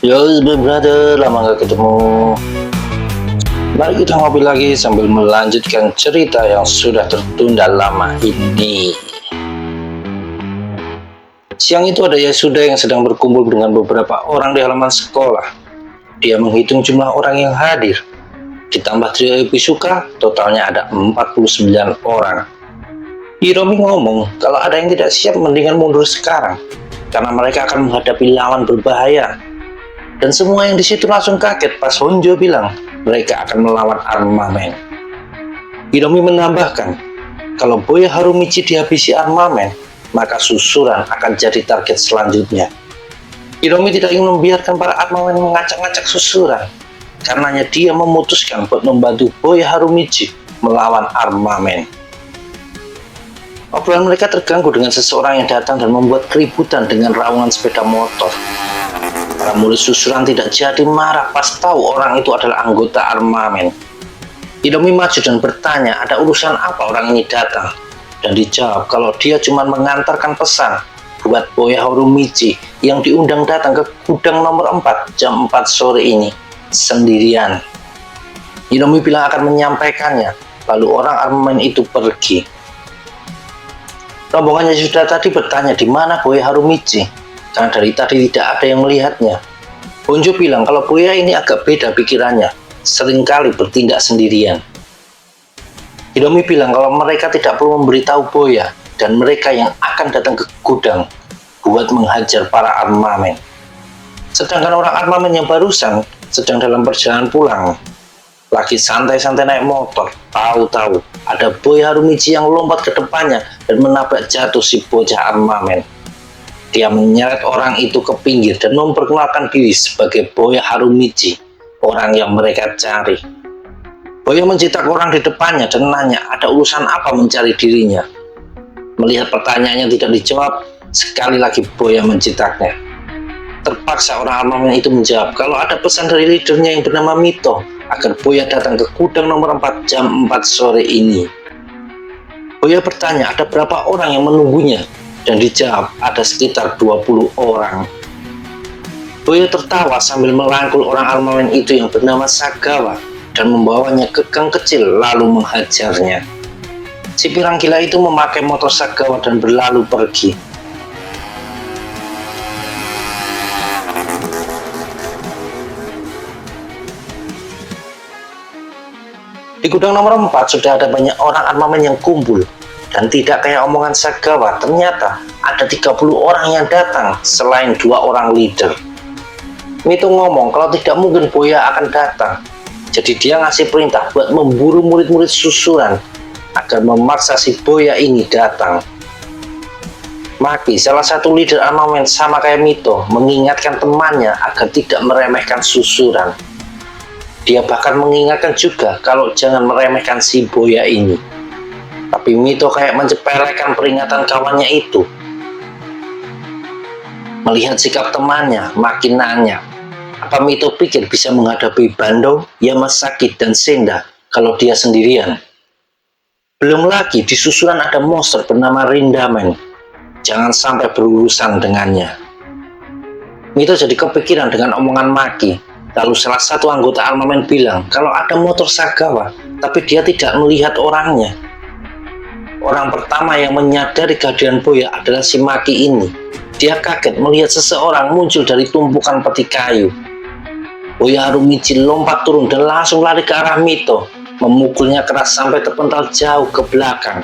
Yo, brother, lama gak ketemu. Mari kita ngopi lagi sambil melanjutkan cerita yang sudah tertunda lama ini. Siang itu ada Yasuda yang sedang berkumpul dengan beberapa orang di halaman sekolah. Dia menghitung jumlah orang yang hadir. Ditambah trio Ibisuka, totalnya ada 49 orang. Hiromi ngomong, kalau ada yang tidak siap mendingan mundur sekarang, karena mereka akan menghadapi lawan berbahaya. Dan semua yang di situ langsung kaget pas Honjo bilang mereka akan melawan armamen. Hiromi menambahkan, kalau Boya Harumichi dihabisi armamen, maka susuran akan jadi target selanjutnya. Hiromi tidak ingin membiarkan para armamen mengacak-ngacak susuran, karenanya dia memutuskan buat membantu Boya Harumichi melawan armamen. Obrolan mereka terganggu dengan seseorang yang datang dan membuat keributan dengan raungan sepeda motor. Para murid susuran tidak jadi marah pas tahu orang itu adalah anggota armamen. Hiromi maju dan bertanya ada urusan apa orang ini datang, dan dijawab kalau dia cuma mengantarkan pesan buat Boya Harumichi yang diundang datang ke gudang nomor 4 jam 4 sore ini sendirian. Hiromi bilang akan menyampaikannya, lalu orang armamen itu pergi. Rombongannya sudah tadi bertanya di mana Boya Harumichi, karena dari tadi tidak ada yang melihatnya. Honjo bilang kalau Boya ini agak beda pikirannya, seringkali bertindak sendirian. Hiromi bilang kalau mereka tidak perlu memberitahu Boya dan mereka yang akan datang ke gudang buat menghajar para armamen. Sedangkan orang armamen yang barusan sedang dalam perjalanan pulang, lagi santai-santai naik motor, tahu-tahu ada Boya Harumichi yang lompat ke depannya dan menabrak jatuh si bocah armamen. Dia menyeret orang itu ke pinggir dan memperkenalkan diri sebagai Boya Harumichi, orang yang mereka cari. Boya mencitak orang di depannya dan nanya ada urusan apa mencari dirinya. Melihat pertanyaannya tidak dijawab, sekali lagi Boya mencitaknya. Terpaksa orang armamen itu menjawab kalau ada pesan dari leadernya yang bernama Mito agar Boya datang ke gudang nomor 4 jam 4 sore ini. Boya bertanya ada berapa orang yang menunggunya, dan dijawab ada sekitar 20 orang. Boya tertawa sambil merangkul orang armamen itu yang bernama Sagawa dan membawanya ke gang kecil lalu menghajarnya. Si pirang gila itu memakai motor Sagawa dan berlalu pergi. Di gudang nomor 4 sudah ada banyak orang armamen yang kumpul. Dan tidak kayak omongan Sagawa, ternyata ada 30 orang yang datang selain 2 orang leader. Mito ngomong kalau tidak mungkin Boya akan datang. Jadi dia ngasih perintah buat memburu murid-murid susuran agar memaksa si Boya ini datang. Maki, salah satu leader armamen sama kayak Mito, mengingatkan temannya agar tidak meremehkan susuran. Dia bahkan mengingatkan juga kalau jangan meremehkan si Boya ini. Tapi Mito kayak mencepelekan peringatan kawannya itu. Melihat sikap temannya, makin nanya, apa Mito pikir bisa menghadapi Bando, Yamasaki, dan Senda kalau dia sendirian? Belum lagi di susulan ada monster bernama Rindamen. Jangan sampai berurusan dengannya. Mito jadi kepikiran dengan omongan Maki. Lalu salah satu anggota armamen bilang kalau ada motor Sagawa, tapi dia tidak melihat orangnya. Orang pertama yang menyadari kehadiran Boya adalah si Maki ini. Dia kaget melihat seseorang muncul dari tumpukan peti kayu. Boya Harumichi lompat turun dan langsung lari ke arah Mito, memukulnya keras sampai terpental jauh ke belakang.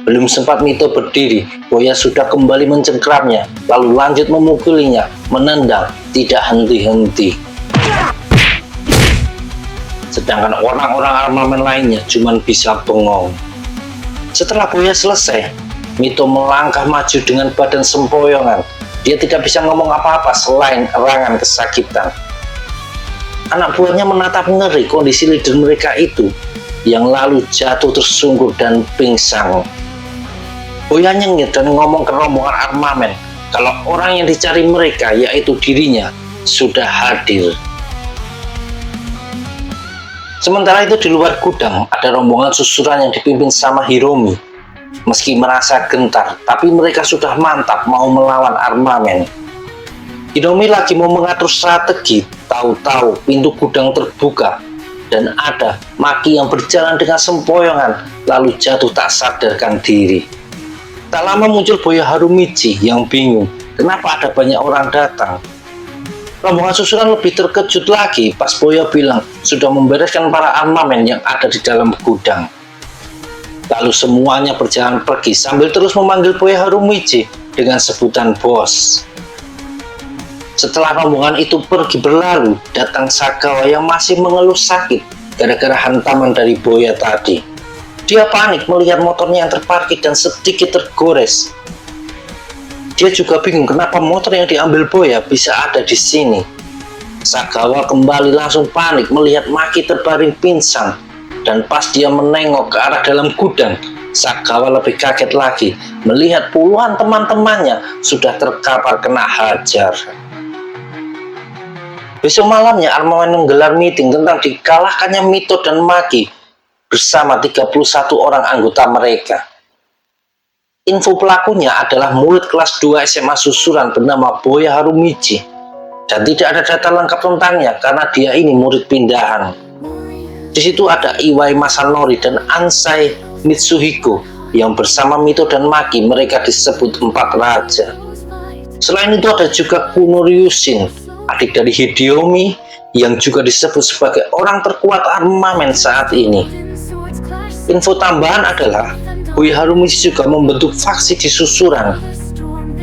Belum sempat Mito berdiri, Boya sudah kembali mencengkramnya, lalu lanjut memukulinya, menendang, tidak henti-henti. Sedangkan orang-orang armamen lainnya cuma bisa bengong. Setelah Boya selesai, Mito melangkah maju dengan badan sempoyongan. Dia tidak bisa ngomong apa-apa selain erangan kesakitan. Anak buahnya menatap ngeri kondisi leader mereka itu, yang lalu jatuh tersungkur dan pingsan. Boya nyengir dan ngomong ke rombongan armamen kalau orang yang dicari mereka, yaitu dirinya, sudah hadir. Sementara itu di luar gudang ada rombongan susuran yang dipimpin sama Hiromi. Meski merasa gentar, tapi mereka sudah mantap mau melawan armamen. Hitomi lagi mau mengatur strategi, tahu-tahu pintu gudang terbuka dan ada Maki yang berjalan dengan sempoyongan lalu jatuh tak sadarkan diri. Tak lama muncul Boya Harumichi yang bingung kenapa ada banyak orang datang. Rombongan susulan lebih terkejut lagi pas Boya bilang sudah membereskan para armamen yang ada di dalam gudang. Lalu semuanya berjalan pergi sambil terus memanggil Boya Harumichi dengan sebutan bos. Setelah rombongan itu pergi berlalu, datang Sagawa yang masih mengeluh sakit gara-gara hantaman dari Boya tadi. Dia panik melihat motornya yang terparkir dan sedikit tergores. Dia juga bingung kenapa motor yang diambil Boya bisa ada di sini. Sagawa kembali langsung panik melihat Maki terbaring pingsan. Dan pas dia menengok ke arah dalam gudang, Sagawa lebih kaget lagi melihat puluhan teman-temannya sudah terkapar kena hajar. Besok malamnya Armamen menggelar meeting tentang dikalahkannya Mito dan Maki bersama 31 orang anggota mereka. Info pelakunya adalah murid kelas 2 SMA susulan bernama Boya Harumichi dan tidak ada data lengkap tentangnya karena dia ini murid pindahan. Di situ ada Iwai Masanori dan Ansai Mitsuhiko yang bersama Mito dan Maki mereka disebut empat raja. Selain itu ada juga Kuno Ryushin, adik dari Hideyori yang juga disebut sebagai orang terkuat armamen saat ini. Info tambahan adalah Boya Harumichi juga membentuk faksi di susuran.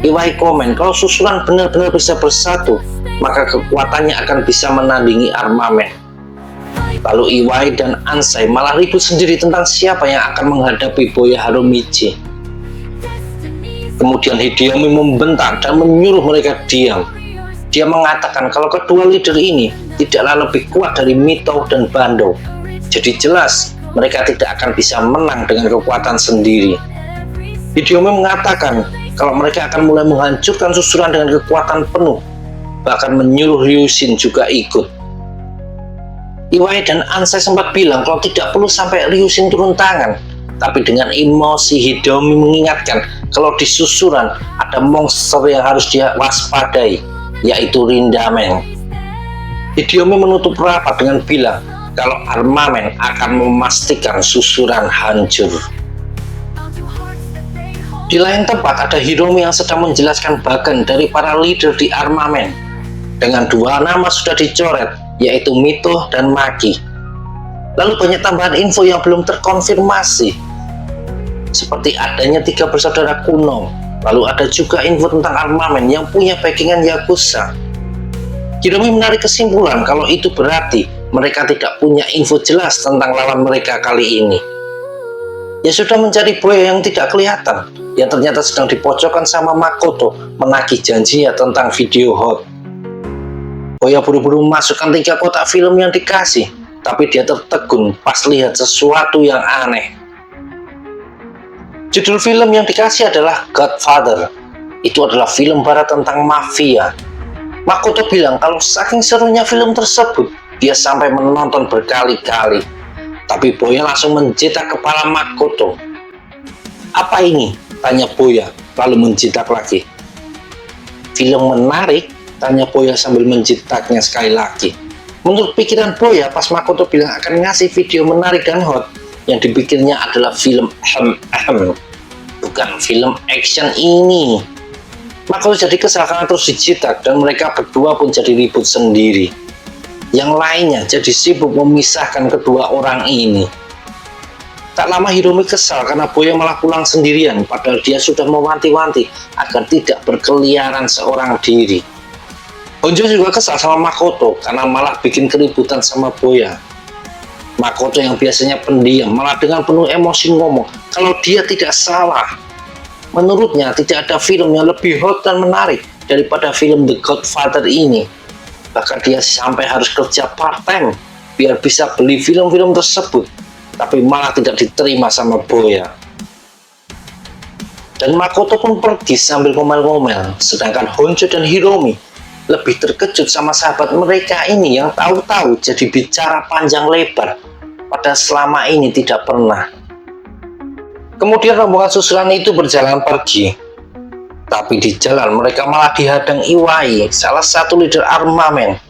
Iwai komen kalau susuran benar-benar bisa bersatu, maka kekuatannya akan bisa menandingi armamen. Lalu Iwai dan Ansai malah ribut sendiri tentang siapa yang akan menghadapi Boya Harumichi. Kemudian Hideyori membentak dan menyuruh mereka diam. Dia mengatakan kalau kedua leader ini tidaklah lebih kuat dari Mito dan Bando. Jadi jelas mereka tidak akan bisa menang dengan kekuatan sendiri. Hideyori mengatakan kalau mereka akan mulai menghancurkan susulan dengan kekuatan penuh, bahkan menyuruh Ryushin juga ikut. Iwai dan Ansai sempat bilang kalau tidak perlu sampai Ryushin turun tangan, tapi dengan emosi Hideyori mengingatkan kalau di susulan ada monster yang harus dia waspadai, yaitu Rindamen. Hideyori menutup rapat dengan bilang kalau armamen akan memastikan susuran hancur. Di lain tempat ada Hiromi yang sedang menjelaskan bagian dari para leader di armamen. Dengan dua nama sudah dicoret, yaitu Mito dan Maki. Lalu banyak tambahan info yang belum terkonfirmasi, seperti adanya 3 bersaudara kuno. Lalu ada juga info tentang armamen yang punya backingan Yakuza. Hiromi menarik kesimpulan kalau itu berarti mereka tidak punya info jelas tentang lawan mereka kali ini. Ya sudah mencari Boya yang tidak kelihatan, yang ternyata sedang dipojokkan sama Makoto menagih janjinya tentang video hot. Boya buru-buru masukkan 3 kotak film yang dikasih, tapi dia tertegun pas lihat sesuatu yang aneh. Judul film yang dikasih adalah Godfather. Itu adalah film barat tentang mafia. Makoto bilang kalau saking serunya film tersebut, dia sampai menonton berkali-kali. Tapi Boya langsung mencetak kepala Makoto. Apa ini? Tanya Boya, lalu mencetak lagi. Film menarik? Tanya Boya sambil mencetaknya sekali lagi. Menurut pikiran Boya, pas Makoto bilang akan ngasih video menarik dan hot, yang dipikirnya adalah film bukan film action ini. Makoto jadi kesal karena terus dicetak dan mereka berdua pun jadi ribut sendiri. Yang lainnya jadi sibuk memisahkan kedua orang ini. Tak lama Hiromi kesal karena Boya malah pulang sendirian, padahal dia sudah mewanti-wanti agar tidak berkeliaran seorang diri. Honjo juga kesal sama Makoto karena malah bikin keributan sama Boya. Makoto yang biasanya pendiam malah dengan penuh emosi ngomong kalau dia tidak salah. Menurutnya tidak ada film yang lebih hot dan menarik daripada film The Godfather ini. Bahkan dia sampai harus kerja part-time biar bisa beli film-film tersebut, tapi malah tidak diterima sama Boya. Dan Makoto pun pergi sambil ngomel-ngomel, sedangkan Honjo dan Hiromi lebih terkejut sama sahabat mereka ini yang tahu-tahu jadi bicara panjang lebar, padahal selama ini tidak pernah. Kemudian rombongan susulan itu berjalan pergi. Tapi di jalan mereka malah dihadang Iwai, salah satu leader armamen.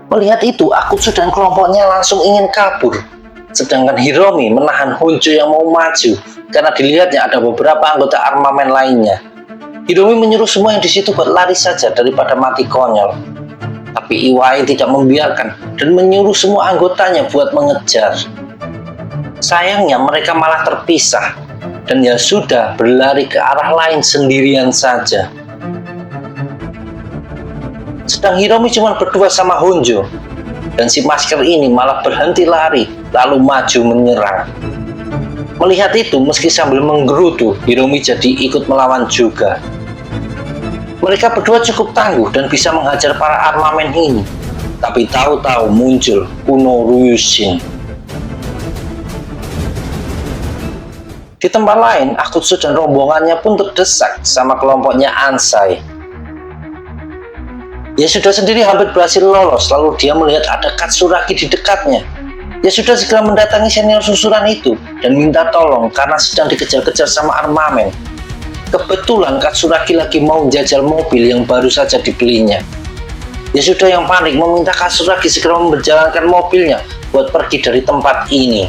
Melihat itu, Akutsu dan kelompoknya langsung ingin kabur. Sedangkan Hiromi menahan Honjo yang mau maju karena dilihatnya ada beberapa anggota armamen lainnya. Hiromi menyuruh semua yang di situ buat lari saja daripada mati konyol. Tapi Iwai tidak membiarkan dan menyuruh semua anggotanya buat mengejar. Sayangnya mereka malah terpisah dan Yasuda berlari ke arah lain sendirian saja. Sedang Hiromi cuma berdua sama Honjo, dan si masker ini malah berhenti lari lalu maju menyerang. Melihat itu, meski sambil menggerutu, Hiromi jadi ikut melawan juga. Mereka berdua cukup tangguh dan bisa menghajar para armamen ini, tapi tahu-tahu muncul Kuno Ryushin. Di tempat lain, Akutsu dan rombongannya pun terdesak sama kelompoknya Ansai. Yasuda sendiri hampir berhasil lolos, lalu dia melihat ada Katsuragi di dekatnya. Yasuda segera mendatangi senior susuran itu dan minta tolong karena sedang dikejar-kejar sama armamen. Kebetulan Katsuragi lagi mau jajal mobil yang baru saja dibelinya. Yasuda yang panik meminta Katsuragi segera menjalankan mobilnya buat pergi dari tempat ini.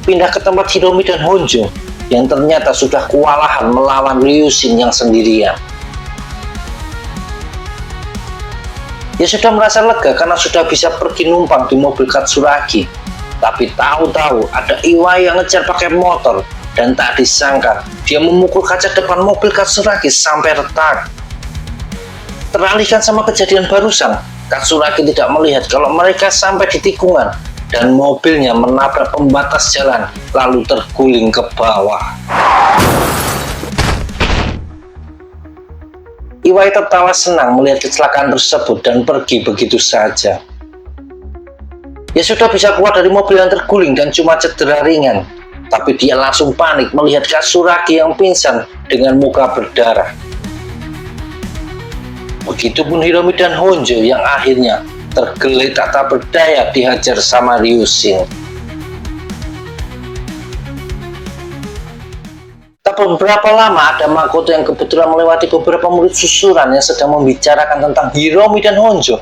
Pindah ke tempat Hiromi dan Honjo yang ternyata sudah kewalahan melawan Ryushin yang sendirian. Yasuda merasa lega karena sudah bisa pergi numpang di mobil Katsuragi. Tapi tahu-tahu ada Iwai yang ngejar pakai motor dan tak disangka dia memukul kaca depan mobil Katsuragi sampai retak. Teralihkan sama kejadian barusan, Katsuragi tidak melihat kalau mereka sampai di tikungan dan mobilnya menabrak pembatas jalan lalu terguling ke bawah. Iwai tertawa senang melihat kecelakaan tersebut dan pergi begitu saja. Yasuda bisa keluar dari mobil yang terguling dan cuma cedera ringan, tapi dia langsung panik melihat Katsuragi yang pingsan dengan muka berdarah. Begitupun Hiromi dan Honjo yang akhirnya tergeletak tak berdaya dihajar sama Ryushin. Tak beberapa lama ada Makoto yang kebetulan melewati beberapa murid susuran yang sedang membicarakan tentang Hiromi dan Honjo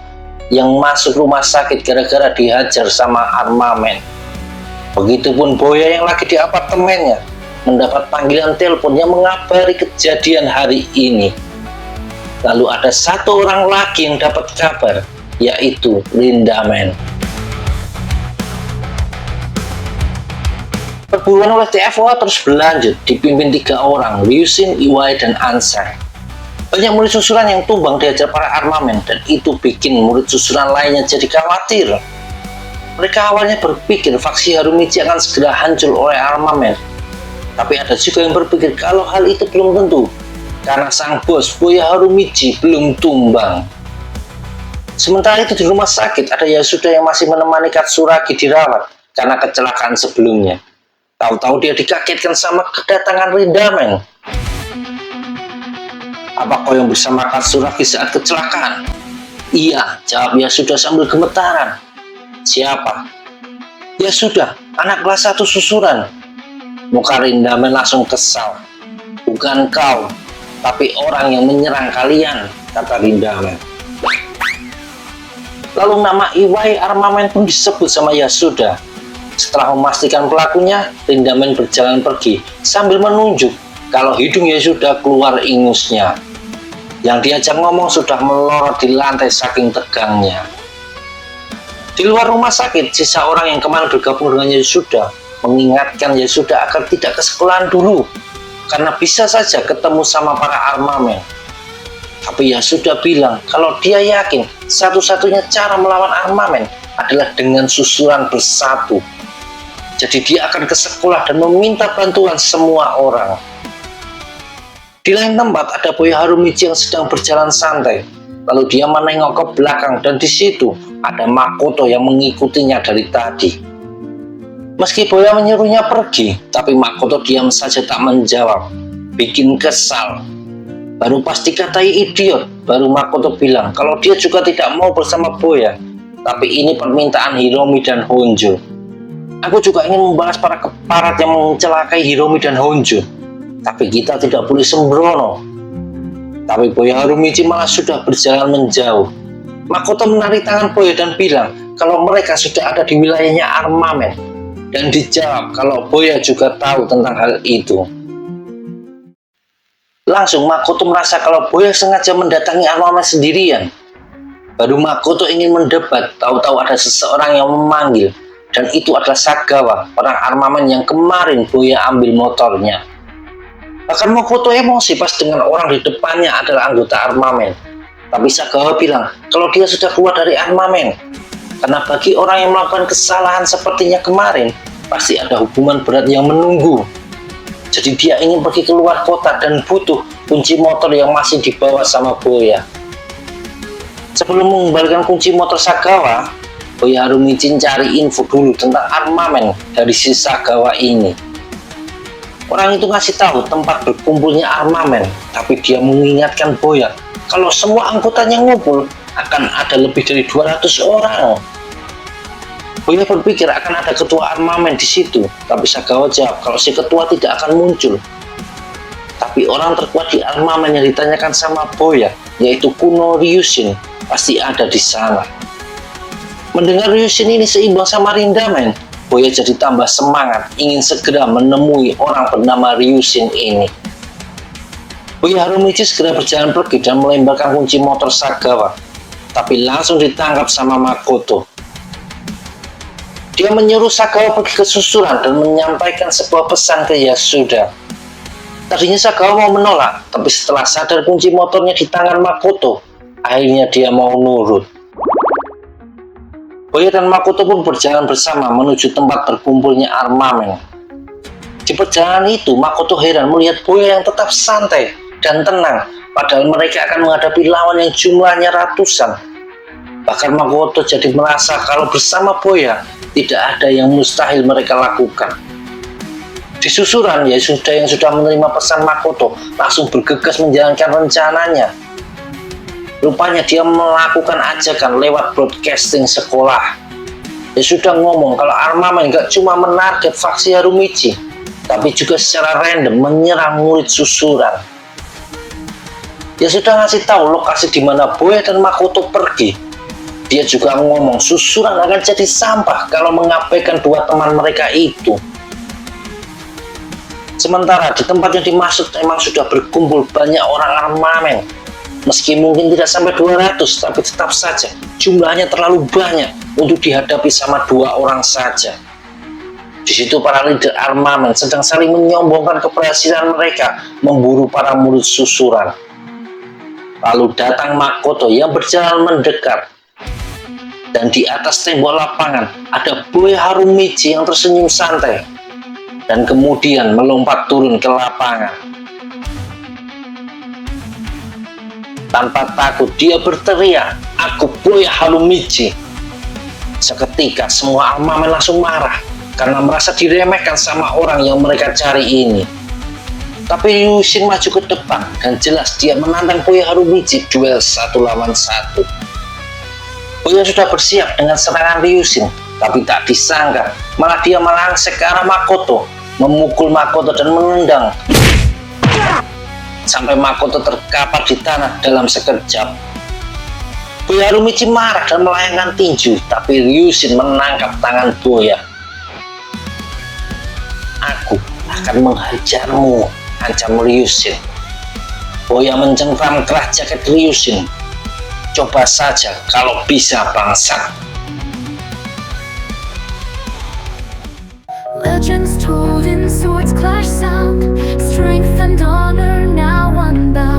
yang masuk rumah sakit gara-gara dihajar sama armamen. Begitupun Boya yang lagi di apartemennya mendapat panggilan telepon yang mengabari kejadian hari ini. Lalu ada satu orang lagi yang dapat kabar, yaitu Lindaman. Perburuan oleh TFOA terus berlanjut, dipimpin 3 orang, Ryushin, Iwai, dan Ansai. Banyak murid susuran yang tumbang dihajar para armamen, dan itu bikin murid susuran lainnya jadi khawatir. Mereka awalnya berpikir faksi Harumichi akan segera hancur oleh armamen. Tapi ada juga yang berpikir kalau hal itu belum tentu, karena sang bos Boya Harumichi belum tumbang. Sementara itu di rumah sakit ada Yasuda yang masih menemani Katsuragi dirawat karena kecelakaan sebelumnya. Tahu-tahu dia dikagetkan sama kedatangan Lindaman. Apa kau yang bersama Katsuragi saat kecelakaan? Iya, jawab Yasuda sambil gemetaran. Siapa? Yasuda, anak kelas 1 susuran. Muka Lindaman langsung kesal. Bukan kau, tapi orang yang menyerang kalian, kata Lindaman. Lalu nama Iwai armamen pun disebut sama Yasuda. Setelah memastikan pelakunya, Lindaman berjalan pergi sambil menunjuk kalau hidung Yasuda keluar ingusnya. Yang diajak ngomong sudah melorot di lantai saking tegangnya. Di luar rumah sakit, sisa orang yang kemarin bergabung dengan Yasuda mengingatkan Yasuda agar tidak ke sekolahan dulu, karena bisa saja ketemu sama para armamen. Tapi Yasuda bilang kalau dia yakin satu-satunya cara melawan armamen adalah dengan susuran bersatu. Jadi dia akan ke sekolah dan meminta bantuan semua orang. Di lain tempat ada Boya Harumichi yang sedang berjalan santai. Lalu dia menengok ke belakang dan di situ ada Makoto yang mengikutinya dari tadi. Meski Boya menyuruhnya pergi, tapi Makoto diam saja tak menjawab. Bikin kesal. Baru pas dikatai idiot, baru Makoto bilang kalau dia juga tidak mau bersama Boya. Tapi ini permintaan Hiromi dan Honjo. Aku juga ingin membalas para keparat yang mencelakai Hiromi dan Honjo. Tapi kita tidak boleh sembrono. Tapi Boya Harumichi malah sudah berjalan menjauh. Makoto menarik tangan Boya dan bilang kalau mereka sudah ada di wilayahnya armamen. Dan dijawab kalau Boya juga tahu tentang hal itu. Langsung Makoto merasa kalau Boya sengaja mendatangi armamen sendirian. Baru Makoto ingin mendebat, tahu-tahu ada seseorang yang memanggil. Dan itu adalah Sagawa, orang armamen yang kemarin Boya ambil motornya. Bahkan Makoto emosi pas dengan orang di depannya adalah anggota armamen. Tapi Sagawa bilang kalau dia sudah keluar dari armamen. Karena bagi orang yang melakukan kesalahan sepertinya kemarin, pasti ada hukuman berat yang menunggu. Jadi dia ingin pergi keluar kota dan butuh kunci motor yang masih dibawa sama Boya. Sebelum mengembalikan kunci motor Sagawa, Boya Harumichi cari info dulu tentang armamen dari si Sagawa ini. Orang itu ngasih tahu tempat berkumpulnya armamen, tapi dia mengingatkan Boya kalau semua anggotanya ngumpul akan ada lebih dari 200 orang. Boya berpikir akan ada ketua armamen di situ, tapi Sagawa jawab kalau si ketua tidak akan muncul. Tapi orang terkuat di armamen yang ditanyakan sama Boya, yaitu Kuno Ryushin, pasti ada di sana. Mendengar Ryushin ini seimbang sama Rindamen, Boya jadi tambah semangat ingin segera menemui orang bernama Ryushin ini. Boya Harumichi segera berjalan pergi dan melemparkan kunci motor Sagawa, tapi langsung ditangkap sama Makoto. Dia menyuruh Sagawa pergi ke susuran dan menyampaikan sebuah pesan ke Yasuda. Tadinya Sagawa mau menolak, tapi setelah sadar kunci motornya di tangan Makoto, akhirnya dia mau nurut. Boya dan Makoto pun berjalan bersama menuju tempat berkumpulnya armamen. Di perjalanan itu, Makoto heran melihat Boya yang tetap santai dan tenang, padahal mereka akan menghadapi lawan yang jumlahnya ratusan. Bahkan Makoto jadi merasa kalau bersama Boya, tidak ada yang mustahil mereka lakukan. Di susuran, Yasuda yang sudah menerima pesan Makoto langsung bergegas menjalankan rencananya. Rupanya dia melakukan ajakan lewat broadcasting sekolah. Dia sudah ngomong kalau armamen gak cuma menarget faksi Harumichi, tapi juga secara random menyerang murid susuran. Dia sudah ngasih tahu lokasi di mana Boya dan Makoto pergi. Dia juga ngomong susuran akan jadi sampah kalau mengabaikan dua teman mereka itu. Sementara di tempat yang dimaksud emang sudah berkumpul banyak orang armamen. Meski mungkin tidak sampai 200, tapi tetap saja jumlahnya terlalu banyak untuk dihadapi sama dua orang saja. Di situ para leader armamen sedang saling menyombongkan keberhasilan mereka memburu para murid susuran. Lalu datang Makoto yang berjalan mendekat. Dan di atas tembok lapangan ada Boya Harumichi yang tersenyum santai. Dan kemudian melompat turun ke lapangan. Tanpa takut dia berteriak, "Aku Boya Harumichi." Seketika semua armamen langsung marah karena merasa diremehkan sama orang yang mereka cari ini. Tapi Ryushin maju ke depan dan jelas dia menantang Boya Harumichi duel 1 lawan 1. Boya sudah bersiap dengan serangan Ryushin, tapi tak disangka malah dia melangsek ke arah Makoto, memukul Makoto dan menendang sampai Makoto terkapar di tanah dalam sekejap. Boya Harumichi marah dan melayangkan tinju, tapi Ryushin menangkap tangan Boya. "Aku akan menghajarmu," ancam Ryushin. Boya mencengkram keras jaket Ryushin. "Coba saja kalau bisa, bangsat." Legends told in swords clash sound, strength and honor now unbound.